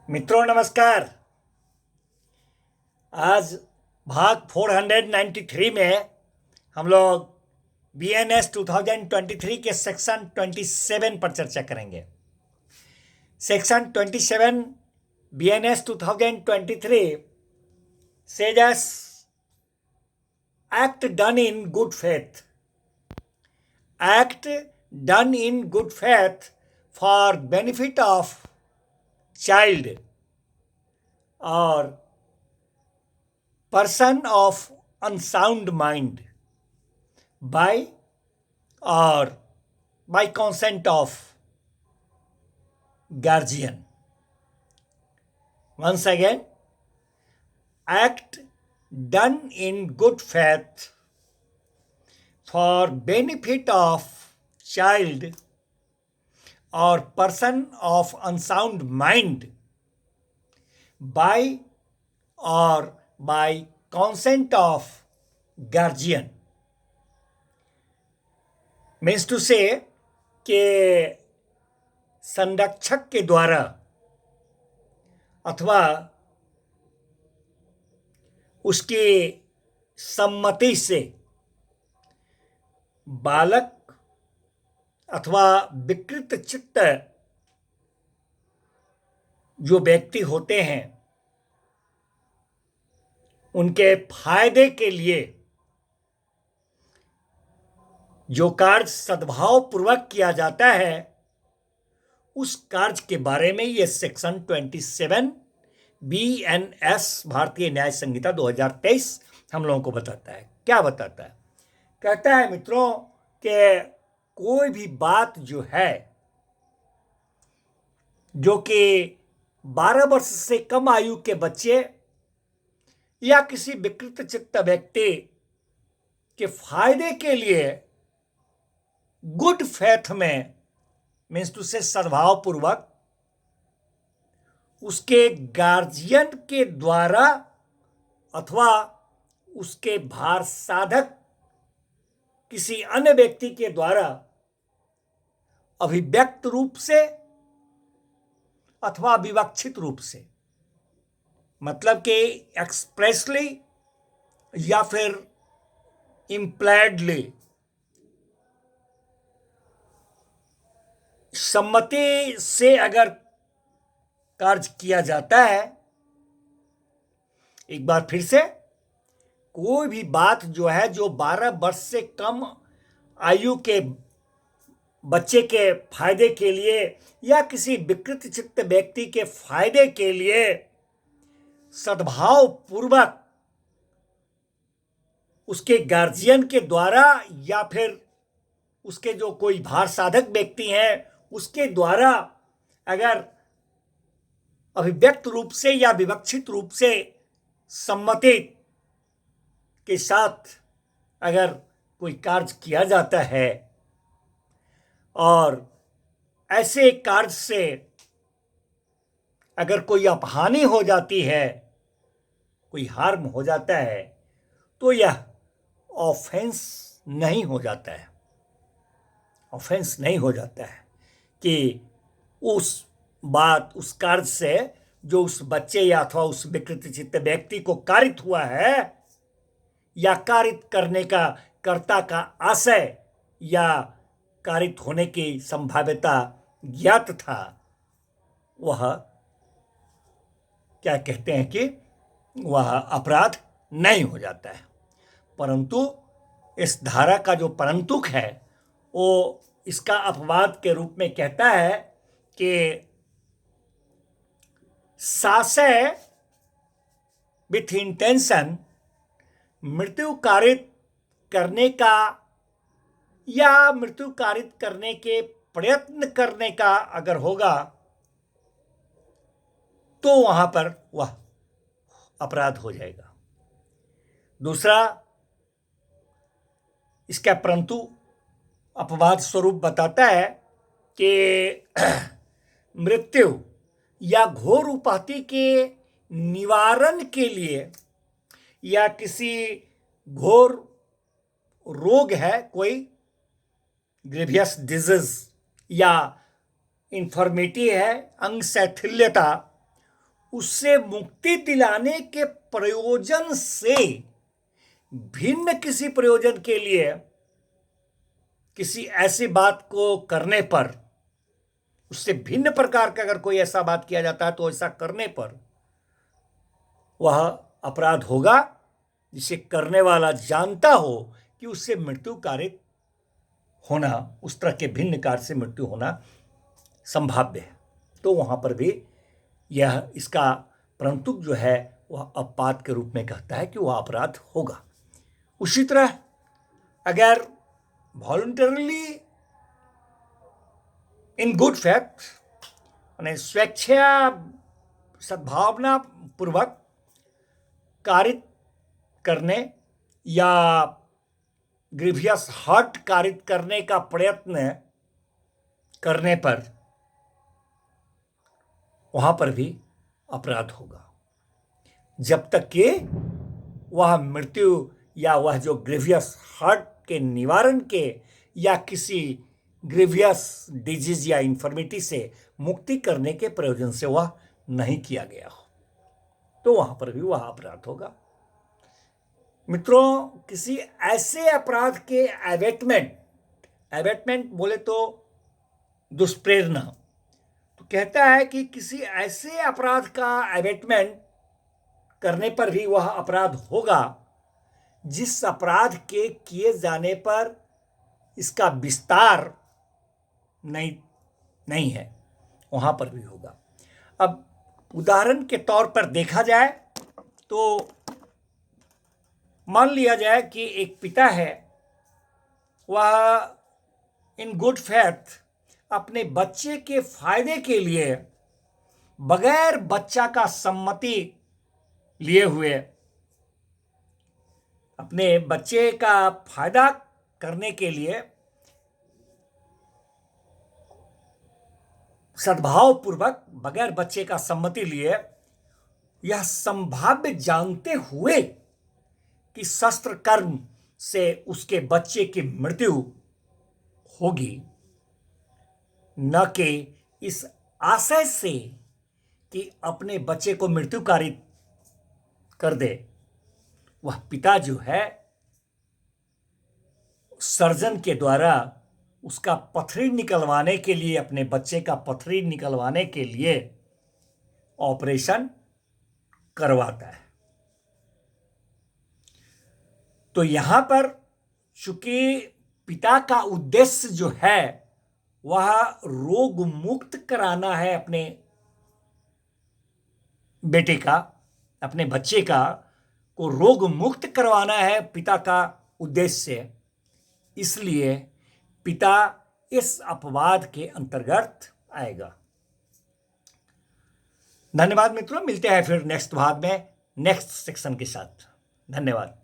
मित्रों नमस्कार। आज भाग 493 में हम लोग BNS 2023 के सेक्शन 27 पर चर्चा करेंगे। Section 27 BNS 2023 says as act done in good faith. Act done in good faith for benefit of child or person of unsound mind by or by consent of guardian. Once again, act done in good faith for benefit of child or person of unsound mind by or by consent of guardian. Means to say कि संरक्षक के द्वारा अथवा उसकी सम्मति से बालक अथवा विकृत चित्त जो व्यक्ति होते हैं उनके फायदे के लिए जो कार्य सद्भाव पूर्वक किया जाता है उस कार्य के बारे में यह सेक्शन 27 BNS भारतीय न्याय संहिता 2023 हम लोगों को बताता है। क्या बताता है? कहता है मित्रों कि कोई भी बात जो है जो कि 12 वर्ष से कम आयु के बच्चे या किसी विकृत चित्त व्यक्ति के फायदे के लिए गुड फेथ में मीन्स टू से सद्भाव पूर्वक उसके गार्जियन के द्वारा अथवा उसके भार साधक किसी अन्य व्यक्ति के द्वारा अभिव्यक्त रूप से अथवा विवक्षित रूप से, मतलब कि एक्सप्रेसली या फिर इम्प्लाइडली सम्मति से अगर कार्य किया जाता है। एक बार फिर से, कोई भी बात जो है जो 12 वर्ष से कम आयु के बच्चे के फायदे के लिए या किसी विकृत चित्त व्यक्ति के फायदे के लिए सद्भाव पूर्वक उसके गार्जियन के द्वारा या फिर उसके जो कोई भार साधक व्यक्ति हैं उसके द्वारा अगर अभिव्यक्त रूप से या विवक्षित रूप से सम्मति के साथ अगर कोई कार्य किया जाता है और ऐसे कार्य से अगर कोई अपहानि हो जाती है, कोई हार्म हो जाता है, तो यह ऑफेंस नहीं हो जाता है। ऑफेंस नहीं हो जाता है कि उस बात उस कार्य से जो उस बच्चे या अथवा उस विकृत चित्त व्यक्ति को कारित हुआ है या कारित करने का कर्ता का आशय या कारित होने की संभाव्यता ज्ञात था, वह क्या कहते हैं कि वह अपराध नहीं हो जाता है। परंतु इस धारा का जो परंतुक है वो इसका अपवाद के रूप में कहता है कि साशय विथ इंटेंशन मृत्यु कारित करने का या मृत्यु कारित करने के प्रयत्न करने का अगर होगा तो वहां पर वह अपराध हो जाएगा। दूसरा, इसका परंतु अपवाद स्वरूप बताता है कि मृत्यु या घोर उपाधि के निवारण के लिए या किसी घोर रोग है, कोई ग्रेवियस डिजीज या इन्फॉर्मिटी है, अंग शैथिल्यता, उससे मुक्ति दिलाने के प्रयोजन से भिन्न किसी प्रयोजन के लिए किसी ऐसी बात को करने पर, उससे भिन्न प्रकार का अगर कोई ऐसा बात किया जाता है तो ऐसा करने पर वह अपराध होगा जिसे करने वाला जानता हो कि उससे मृत्यु कारित होना, उस तरह के भिन्न कार्य से मृत्यु होना संभाव्य है। तो वहां पर भी यह इसका परंतु जो है वह अपवाद के रूप में कहता है कि वह अपराध होगा। उसी तरह अगर वॉलंटरली इन गुड फैक्ट, यानी स्वेच्छा सद्भावना पूर्वक कारित करने या ग्रीवियस हर्ट कारित करने का प्रयत्न करने पर वहां पर भी अपराध होगा, जब तक कि वह मृत्यु या वह जो ग्रीवियस हर्ट के निवारण के या किसी ग्रीवियस डिजीज या इन्फर्मिटी से मुक्ति करने के प्रयोजन से वह नहीं किया गया हो, तो वहां पर भी वह अपराध होगा। मित्रों, किसी ऐसे अपराध के एबेटमेंट बोले तो दुष्प्रेरणा, तो कहता है कि किसी ऐसे अपराध का एबेटमेंट करने पर भी वह अपराध होगा जिस अपराध के किए जाने पर इसका विस्तार नहीं है, वहां पर भी होगा। अब उदाहरण के तौर पर देखा जाए तो मान लिया जाए कि एक पिता है, वह इन गुड फेथ अपने बच्चे के फायदे के लिए बगैर बच्चा का सम्मति लिए हुए अपने बच्चे का फायदा करने के लिए सद्भाव पूर्वक बगैर बच्चे का सम्मति लिए यह संभाव्य जानते हुए कि शस्त्र कर्म से उसके बच्चे की मृत्यु होगी, न कि इस आशय से कि अपने बच्चे को मृत्यु कारित कर दे, वह पिता जो है सर्जन के द्वारा उसका पथरी निकलवाने के लिए, अपने बच्चे का पथरी निकलवाने के लिए ऑपरेशन करवाता है। तो यहां पर चूंकि पिता का उद्देश्य जो है वह रोग मुक्त कराना है अपने बेटे का, अपने बच्चे का को रोग मुक्त करवाना है पिता का उद्देश्य, इसलिए पिता इस अपवाद के अंतर्गत आएगा। धन्यवाद मित्रों, मिलते हैं फिर नेक्स्ट भाग में नेक्स्ट सेक्शन के साथ। धन्यवाद।